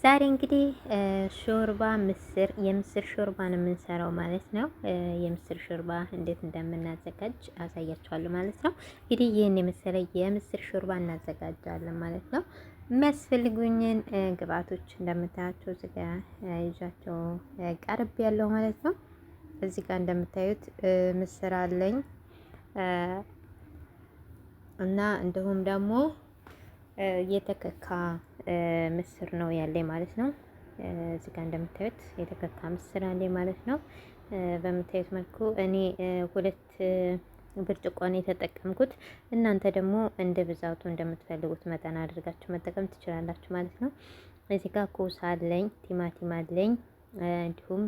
ዛሬ እንግዲህ ሾርባ የምስር ሾርባ ነው የምንሰራው ማለት ነው። የምስር ሾርባ እንዴት እንደምናዘጋጅ አሳያችኋለሁ ማለት ነው። እንግዲህ ይህን የመሰለ የምስር ሾርባ እናዘጋጃለን ማለት ነው። የሚያስፈልጉኝን ግብአቶች እንደምታያቸው እዚህ ጋ ይዣቸው ቀርብ ያለው ማለት ነው። እዚህ ጋር እንደምታዩት ምስር አለኝ እና እንዲሁም ደግሞ የተከካ ምስር ነው ያለኝ ማለት ነው። እዚህ ጋር እንደምታዩት የተከካ ምስር አለኝ ማለት ነው። በምታዩት መልኩ እኔ 2 ብርጭቆ ነው የተጠቀምኩት። እናንተ ደግሞ እንደ ብዛቱ እንደምትፈልጉት መጠን አድርጋችሁ መጠቀም ትችላላችሁ ማለት ነው። እዚህ ጋር ኮስ አለኝ፣ ቲማቲም አለኝ፣ እንዲሁም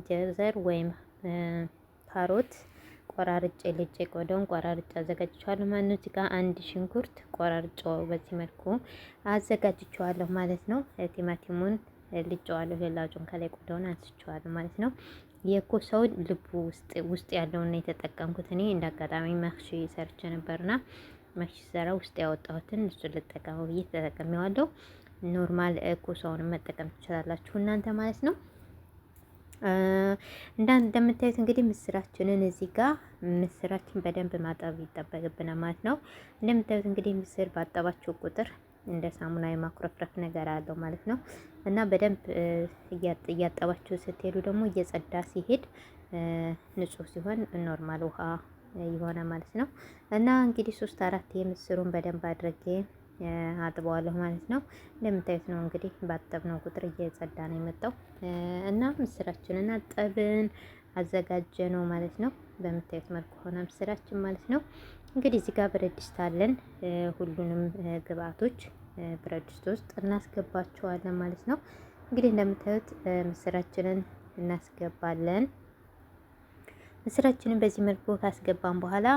ጀዘር ወይም ካሮት ቆራርጬ ልጬ ቆዳውን ቆራርጬ አዘጋጅቼዋለሁ ማለት ነው። እዚህ ጋር አንድ ሽንኩርት ቆራርጬው በዚህ መልኩ አዘጋጅቼዋለሁ ማለት ነው። ቲማቲሙን ልጬዋለሁ፣ የላጩን ከላይ ቆዳውን አንስቼዋለሁ ማለት ነው። የኮሰውን ልቡ ውስጥ ያለውን ነው የተጠቀምኩት እኔ እንደ አጋጣሚ መክሽ ሰርቼ ነበርና መክሽ ሰራ ውስጥ ያወጣሁትን እሱን ልጠቀመው ብዬ ተጠቅሜዋለሁ። ኖርማል ኮሰውን መጠቀም ትችላላችሁ እናንተ ማለት ነው። እንደምታዩት እንግዲህ ምስራችንን እዚህ ጋር ምስራችን በደንብ ማጠብ ይጠበቅብናል ማለት ነው። እንደምታዩት እንግዲህ ምስር ባጠባችሁ ቁጥር እንደ ሳሙና የማኩረፍረፍ ነገር አለው ማለት ነው። እና በደንብ እያጠባችሁ ስትሄዱ ደግሞ እየጸዳ ሲሄድ ንጹህ ሲሆን ኖርማል ውሃ ይሆናል ማለት ነው። እና እንግዲህ 3-4 የምስሩን በደንብ አድርጌ አጥበዋለሁ ማለት ነው። እንደምታዩት ነው እንግዲህ ባጠብነው ቁጥር እየጸዳ ነው የመጣው እና ምስራችንን አጠብን አዘጋጀነው ማለት ነው። በምታዩት መልኩ ሆነ ምስራችን ማለት ነው። እንግዲህ እዚህ ጋር ብረት ድስት አለን። ሁሉንም ግብአቶች ብረት ድስት ውስጥ እናስገባቸዋለን ማለት ነው። እንግዲህ እንደምታዩት ምስራችንን እናስገባለን። ምስራችንን በዚህ መልኩ ካስገባን በኋላ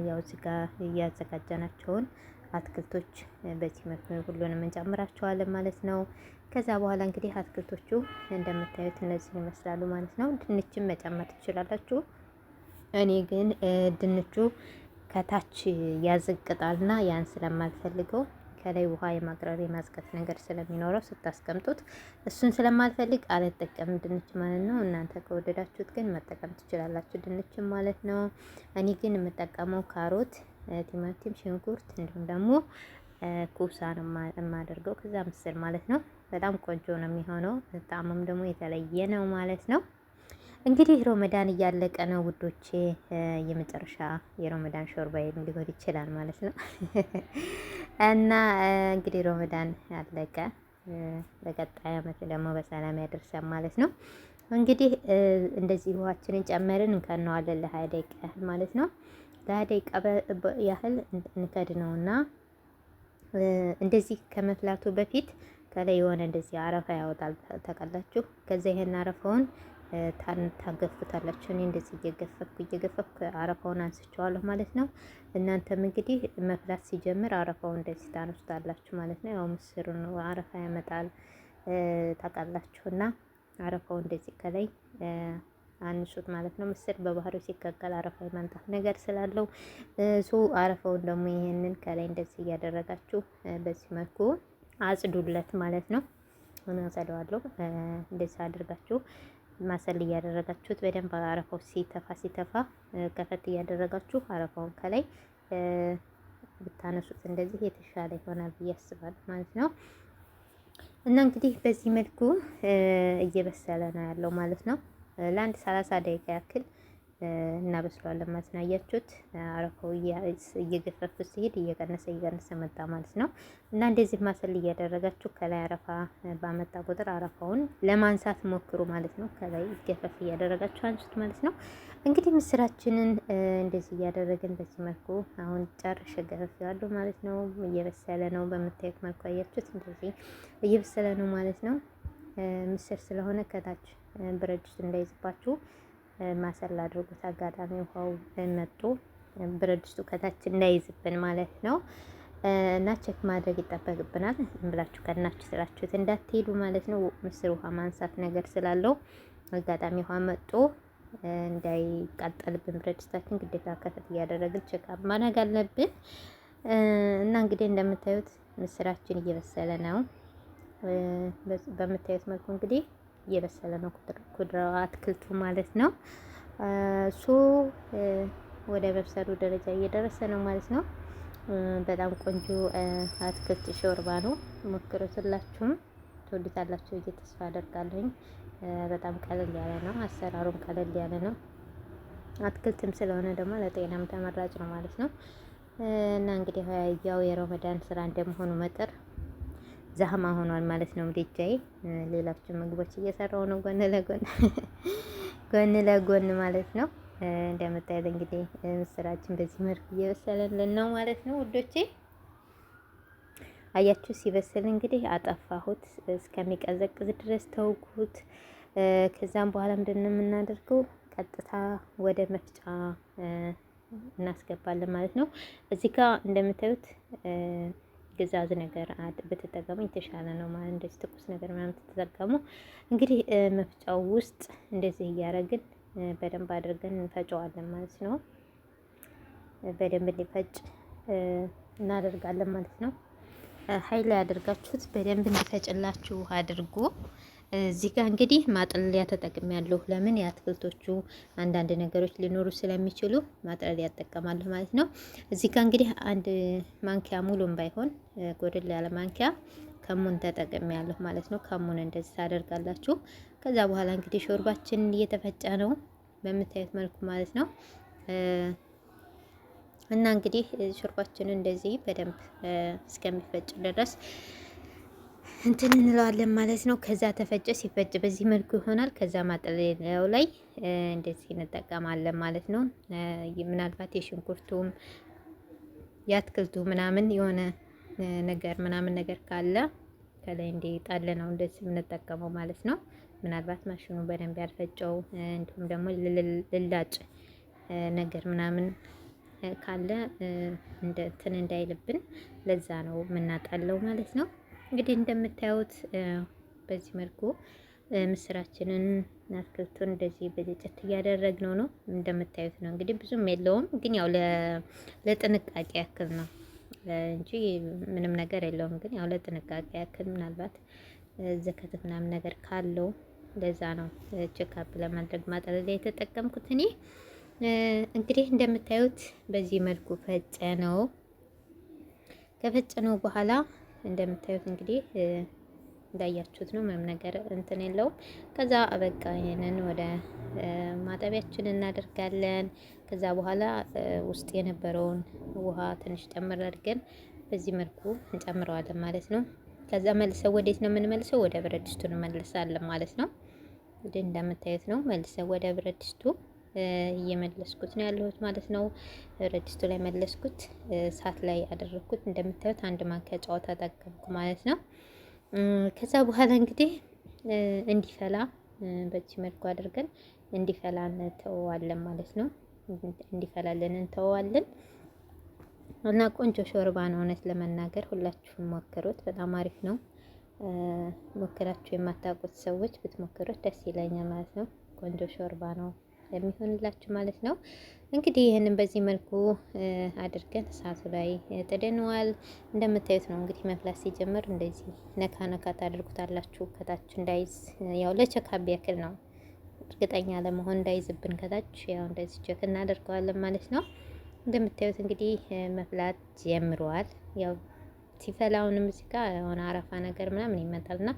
ያው እዚህ ጋር እያዘጋጀናቸውን አትክልቶች በዚህ መልኩ ሁሉንም እንጨምራቸዋለን ማለት ነው። ከዛ በኋላ እንግዲህ አትክልቶቹ እንደምታዩት እነዚህን ይመስላሉ ማለት ነው። ድንችን መጨመር ትችላላችሁ። እኔ ግን ድንቹ ከታች ያዘቅጣልና ያን ስለማልፈልገው ከላይ ውሃ የማቅረር የማዝቀት ነገር ስለሚኖረው ስታስቀምጡት እሱን ስለማልፈልግ አልጠቀምም ድንች ማለት ነው። እናንተ ከወደዳችሁት ግን መጠቀም ትችላላችሁ ድንችን ማለት ነው። እኔ ግን የምጠቀመው ካሮት፣ ቲማቲም፣ ሽንኩርት እንዲሁም ደግሞ ኩሳ ነው የማደርገው ከዛ ምስር ማለት ነው። በጣም ቆንጆ ነው የሚሆነው። ጣዕሙም ደግሞ የተለየ ነው ማለት ነው። እንግዲህ ሮመዳን እያለቀ ነው ውዶቼ። የመጨረሻ የሮመዳን ሾርባ ሊሆን ይችላል ማለት ነው። እና እንግዲህ ሮመዳን አለቀ። በቀጣይ አመት ደግሞ በሰላም ያደርሰን ማለት ነው። እንግዲህ እንደዚህ ውሃችንን ጨመርን እንከነዋለን ለ20 ደቂቃ ያህል ማለት ነው። ለ20 ደቂቃ ያህል እንከድነውና እንደዚህ ከመፍላቱ በፊት ከላይ የሆነ እንደዚህ አረፋ ያወጣል ታውቃላችሁ። ከዛ ይሄን አረፋውን ታገፉታላችሁ። እኔ እንደዚህ እየገፈፍኩ አረፋውን አንስቼዋለሁ ማለት ነው። እናንተም እንግዲህ መፍላት ሲጀምር አረፋውን እንደዚህ ታነሱታላችሁ ማለት ነው። ያው ምስሩን አረፋ ያመጣል ታውቃላችሁና አረፋው እንደዚህ ከላይ አንሱት ማለት ነው። ምስር በባህሪው ሲቀቀል አረፋ የማንጣት ነገር ስላለው አረፋውን ደግሞ ይሄንን ከላይ እንደዚህ እያደረጋችሁ በዚህ መልኩ አጽዱለት ማለት ነው። አጸደዋለሁ እንደዚህ አድርጋችሁ ማሰል እያደረጋችሁት በደንብ አረፋው ሲተፋ ከፈት እያደረጋችሁ አረፋውን ከላይ ብታነሱት እንደዚህ የተሻለ ይሆናል ብዬ አስባለሁ ማለት ነው። እና እንግዲህ በዚህ መልኩ እየበሰለ ነው ያለው ማለት ነው። ለአንድ 30 ደቂቃ ያክል እናበስለዋለን ማለት ነው። አያችሁት አረፋው እየገፈፈ ሲሄድ እየቀነሰ መጣ ማለት ነው። እና እንደዚህ ማሰል እያደረጋችሁ ከላይ አረፋ ባመጣ ቁጥር አረፋውን ለማንሳት ሞክሩ ማለት ነው። ከላይ ገፈፍ እያደረጋችሁ አንሱት ማለት ነው። እንግዲህ ምስራችንን እንደዚህ እያደረግን በዚህ መልኩ አሁን ጨርሼ ገፈፌዋለሁ ማለት ነው። እየበሰለ ነው በምታዩት መልኩ አያችሁት እንደዚህ እየበሰለ ነው ማለት ነው። ምስር ስለሆነ ከታች ብረት ድስት እንዳይዝባችሁ ማሰል አድርጉት። አጋጣሚ ውሃው መጦ ብረት ድስቱ ከታች እንዳይዝብን ማለት ነው። እና ቼክ ማድረግ ይጠበቅብናል። ብላችሁ ከናችሁ ስላችሁት እንዳትሄዱ ማለት ነው። ምስር ውሃ ማንሳት ነገር ስላለው አጋጣሚ ውሃ መጦ እንዳይቃጠልብን ብረት ድስታችን ግዴታ ከፈት እያደረግን ቼክ ማድረግ አለብን። እና እንግዲህ እንደምታዩት ምስራችን እየበሰለ ነው። በምታዩት መልኩ እንግዲህ እየበሰለ ነው ኩድራው አትክልቱ ማለት ነው። ሶ ወደ መብሰሉ ደረጃ እየደረሰ ነው ማለት ነው። በጣም ቆንጆ አትክልት ሾርባ ነው። ሞክሩት፣ ሁላችሁም ትወዱታላችሁ ብዬ ተስፋ አደርጋለሁኝ። በጣም ቀለል ያለ ነው፣ አሰራሩም ቀለል ያለ ነው። አትክልትም ስለሆነ ደግሞ ለጤናም ተመራጭ ነው ማለት ነው። እና እንግዲህ ያው የረመዳን ስራ እንደመሆኑ መጠር ዛህማ ሆኗል ማለት ነው ምድጃዬ። ሌሎችን ምግቦች እየሰራው ነው ጎን ለጎን ጎን ለጎን ማለት ነው። እንደምታዩት እንግዲህ ምስራችን በዚህ መልኩ እየበሰለልን ነው ማለት ነው ውዶቼ። አያችሁ ሲበስል እንግዲህ አጠፋሁት እስከሚቀዘቅዝ ድረስ ተውኩት። ከዛም በኋላ ምንድን ነው የምናደርገው? ቀጥታ ወደ መፍጫ እናስገባለን ማለት ነው። እዚህ ጋር እንደምታዩት ግዛዝ ነገር ብትጠቀሙ የተሻለ ነው ማለት እንደዚህ ትኩስ ነገር ምናምን ትጠቀሙ። እንግዲህ መፍጫው ውስጥ እንደዚህ እያደረግን በደንብ አድርገን እንፈጨዋለን ማለት ነው። በደንብ እንዲፈጭ እናደርጋለን ማለት ነው። ኃይል ያደርጋችሁት በደንብ እንዲፈጭላችሁ አድርጎ። እዚህ ጋር እንግዲህ ማጥለያ ተጠቅሜያለሁ። ለምን የአትክልቶቹ አንዳንድ ነገሮች ሊኖሩ ስለሚችሉ ማጥለያ እጠቀማለሁ ማለት ነው። እዚህ ጋር እንግዲህ አንድ ማንኪያ ሙሉም ባይሆን ጎድል ያለ ማንኪያ ከሙን ተጠቅሜያለሁ ማለት ነው። ከሙን እንደዚህ ታደርጋላችሁ። ከዛ በኋላ እንግዲህ ሾርባችን እየተፈጨ ነው በምታዩት መልኩ ማለት ነው። እና እንግዲህ ሾርባችንን እንደዚህ በደንብ እስከሚፈጭ ድረስ እንትን እንለዋለን ማለት ነው። ከዛ ተፈጨ ሲፈጭ በዚህ መልኩ ይሆናል። ከዛ ማጠለያው ላይ እንደዚህ እንጠቀማለን ማለት ነው። ምናልባት የሽንኩርቱም የአትክልቱ ምናምን የሆነ ነገር ምናምን ነገር ካለ ከላይ እንዲጣል ነው እንደዚህ የምንጠቀመው ማለት ነው። ምናልባት ማሽኑ በደንብ ያልፈጨው እንዲሁም ደግሞ ልላጭ ነገር ምናምን ካለ እንትን እንዳይልብን ለዛ ነው የምናጣለው ማለት ነው። እንግዲህ እንደምታዩት በዚህ መልኩ ምስራችንን አትክልቱን እንደዚህ በጨት እያደረግነው ነው። እንደምታዩት ነው እንግዲህ ብዙም የለውም፣ ግን ያው ለጥንቃቄ ያክል ነው እንጂ ምንም ነገር የለውም። ግን ያው ለጥንቃቄ ያክል ምናልባት ዘከት ምናምን ነገር ካለው ለዛ ነው ቼክአፕ ለማድረግ ማጠለያ የተጠቀምኩት እኔ። እንግዲህ እንደምታዩት በዚህ መልኩ ፈጨ ነው። ከፈጨ ነው በኋላ እንደምታዩት እንግዲህ እንዳያችሁት ነው፣ ምንም ነገር እንትን የለውም። ከዛ በቃ ይሄንን ወደ ማጠቢያችን እናደርጋለን። ከዛ በኋላ ውስጥ የነበረውን ውሃ ትንሽ ጨምር አድርገን በዚህ መልኩ እንጨምረዋለን ማለት ነው። ከዛ መልሰው ወዴት ነው የምንመልሰው? ወደ ብረት ድስቱ እንመልሳለን ማለት ነው። እንግዲህ እንደምታዩት ነው መልሰው ወደ ብረት ድስቱ እየመለስኩት ነው ያለሁት ማለት ነው። ብረት ድስቱ ላይ መለስኩት፣ እሳት ላይ አደረኩት። እንደምታዩት አንድ ማንኪያ ጨው ተጠቀምኩ ማለት ነው። ከዛ በኋላ እንግዲህ እንዲፈላ በዚህ መልኩ አድርገን እንዲፈላ እንተወዋለን ማለት ነው። እንዲፈላልን እንተወዋለን እና ቆንጆ ሾርባ ነው። እውነት ለመናገር ሁላችሁም ሞክሩት፣ በጣም አሪፍ ነው። ሞክራችሁ የማታውቁት ሰዎች ብትሞክሩት ደስ ይለኛል ማለት ነው። ቆንጆ ሾርባ ነው የሚሆንላችሁ ማለት ነው። እንግዲህ ይህንን በዚህ መልኩ አድርገን እሳቱ ላይ ጥደነዋል። እንደምታዩት ነው እንግዲህ መፍላት ሲጀምር እንደዚህ ነካ ነካ ታደርጉታላችሁ ከታች እንዳይዝ፣ ያው ለቸካብ ያክል ነው እርግጠኛ ለመሆን እንዳይዝብን ከታች ያው እንደዚህ ቸክ እናደርገዋለን ማለት ነው። እንደምታዩት እንግዲህ መፍላት ጀምሯል። ያው ሲፈላውንም እዚህ ጋር የሆነ አረፋ ነገር ምናምን ይመጣልና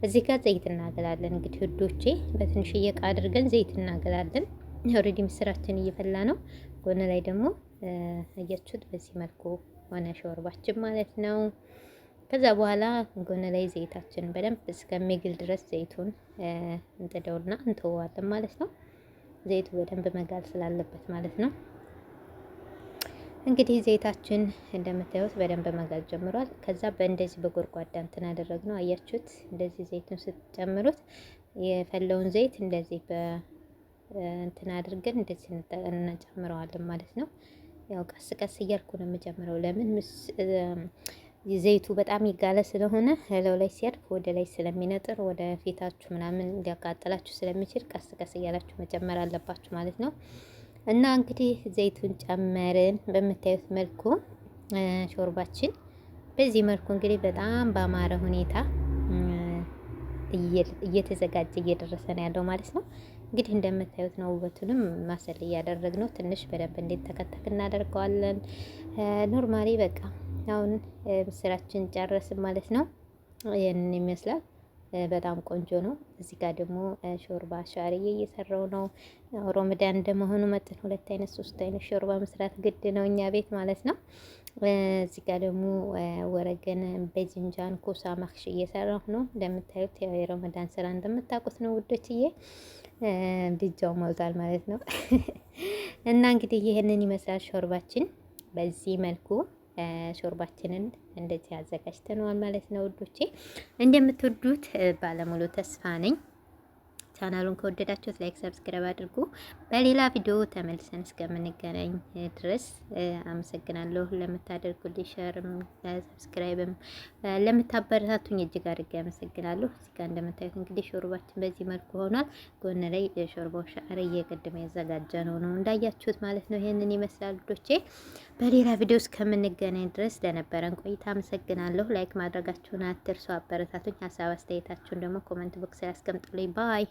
እዚህ ጋር ዘይት እናገላለን። እንግዲህ ውዶቼ በትንሽዬ እቃ አድርገን ዘይት እናገላለን። ኦልሬዲ ምስራችን እየፈላ ነው። ጎን ላይ ደግሞ አያችሁት በዚህ መልኩ ሆነ ሾርባችን ማለት ነው። ከዛ በኋላ ጎን ላይ ዘይታችን በደንብ እስከሚግል ድረስ ዘይቱን እንጥደውና እንተዋለን ማለት ነው። ዘይቱ በደንብ መጋል ስላለበት ማለት ነው። እንግዲህ ዘይታችን እንደምታዩት በደንብ መጋል ጀምሯል። ከዛ በእንደዚህ በጎድጓዳ እንትን አደረግነው። አያችሁት እንደዚህ ዘይቱን ስትጨምሩት የፈለውን ዘይት እንደዚህ እንትን አድርገን እንደዚህ እንጨምረዋለን ማለት ነው። ያው ቀስ ቀስ እያልኩ ነው የምጨምረው። ለምን ዘይቱ በጣም ይጋለ ስለሆነ ለው ላይ ሲያርፍ ወደ ላይ ስለሚነጥር ወደ ፊታችሁ ምናምን ሊያቃጥላችሁ ስለሚችል ቀስ ቀስ እያላችሁ መጨመር አለባችሁ ማለት ነው። እና እንግዲህ ዘይቱን ጨመርን። በምታዩት መልኩ ሾርባችን በዚህ መልኩ እንግዲህ በጣም ባማረ ሁኔታ እየተዘጋጀ እየደረሰ ነው ያለው ማለት ነው። እንግዲህ እንደምታዩት ነው። ውበቱንም ማሰል እያደረግ ነው። ትንሽ በደንብ እንዴት ተከተክ እናደርገዋለን። ኖርማሊ በቃ አሁን ስራችን ጨረስን ማለት ነው። ይህንን ይመስላል። በጣም ቆንጆ ነው። እዚህ ጋር ደግሞ ሾርባ ሻርዬ እየሰራው ነው። ሮመዳን እንደመሆኑ መጠን 2 አይነት 3 አይነት ሾርባ መስራት ግድ ነው እኛ ቤት ማለት ነው። እዚህ ጋር ደግሞ ወረገን በጅንጃን ኮሳ ማክሽ እየሰራሁ ነው። እንደምታዩት የሮመዳን ስራ እንደምታውቁት ነው ውዶችዬ። ብቻው ሞልቷል ማለት ነው። እና እንግዲህ ይህንን ይመስላል ሾርባችን። በዚህ መልኩ ሾርባችንን እንደዚህ አዘጋጅተነዋል ማለት ነው ውዶቼ። እንደምትወዱት ባለሙሉ ተስፋ ነኝ። ቻናሉን ከወደዳችሁት ላይክ፣ ሰብስክራይብ አድርጉ። በሌላ ቪዲዮ ተመልሰን እስከምንገናኝ ድረስ አመሰግናለሁ። ለምታደርጉልኝ ሼርም ሰብስክራይብም ለምታበረታቱኝ እጅግ አድርጌ አመሰግናለሁ። እዚህ ጋር እንደምታዩት እንግዲህ ሾርባችን በዚህ መልኩ ሆኗል። ጎን ላይ ሾርባው ሻዕር እየቀደመ ያዘጋጀ ነው እንዳያችሁት ማለት ነው። ይሄንን ይመስላል ልጆቼ። በሌላ ቪዲዮ እስከምንገናኝ ድረስ ለነበረን ቆይታ አመሰግናለሁ። ላይክ ማድረጋችሁን አትርሱ። አበረታቱኝ። ሀሳብ አስተያየታችሁን ደግሞ ኮሜንት ቦክስ ላይ አስቀምጡልኝ። ባይ